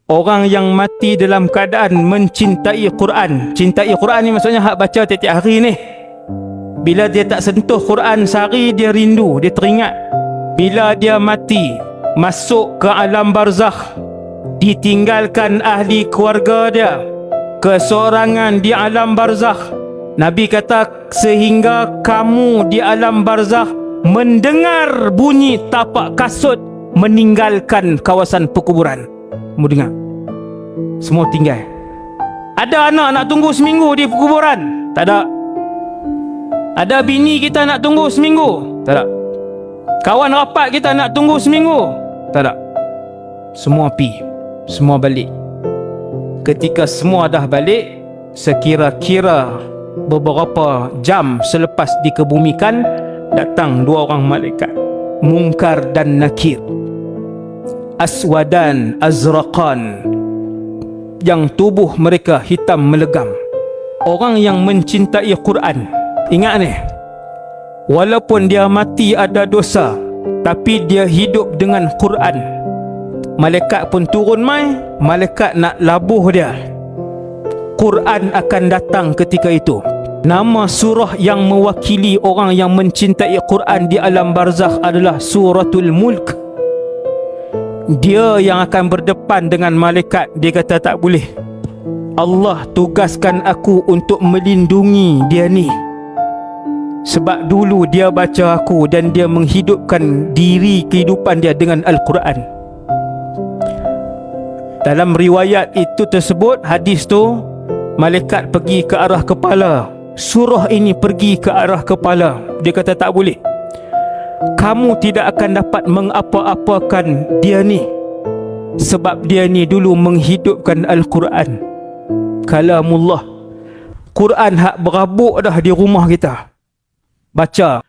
Orang yang mati dalam keadaan mencintai Quran. Cintai Quran ni maksudnya hak baca tiap-tiap hari ni. Bila dia tak sentuh Quran sehari, dia rindu, dia teringat. Bila dia mati, masuk ke alam barzakh, ditinggalkan ahli keluarga dia, kesorangan di alam barzakh. Nabi kata sehingga kamu di alam barzakh mendengar bunyi tapak kasut meninggalkan kawasan perkuburan. Kamu dengar? Semua tinggal. Ada anak nak tunggu seminggu di perkuburan? Tak ada. Ada bini kita nak tunggu seminggu? Tak ada. Kawan rapat kita nak tunggu seminggu? Tak ada. Semua pi, semua balik. Ketika semua dah balik, sekira-kira beberapa jam selepas dikebumikan, datang dua orang malaikat, Munkar dan Nakir, aswadan azraqan, yang tubuh mereka hitam melegam. Orang yang mencintai Quran, ingat ni, walaupun dia mati ada dosa, tapi dia hidup dengan Quran. Malaikat pun turun mai, malaikat nak labuh dia. Quran akan datang ketika itu. Nama surah yang mewakili orang yang mencintai Quran di alam barzakh adalah Suratul Mulk. Dia yang akan berdepan dengan malaikat. Dia kata tak boleh, Allah tugaskan aku untuk melindungi dia ni, sebab dulu dia baca aku dan dia menghidupkan diri kehidupan dia dengan Al-Quran. Dalam riwayat itu tersebut, hadis tu, malaikat pergi ke arah kepala, surah ini pergi ke arah kepala. Dia kata tak boleh, kamu tidak akan dapat mengapa-apakan dia ni, sebab dia ni dulu menghidupkan Al-Quran, kalamullah. Quran hak berabuk dah di rumah kita, baca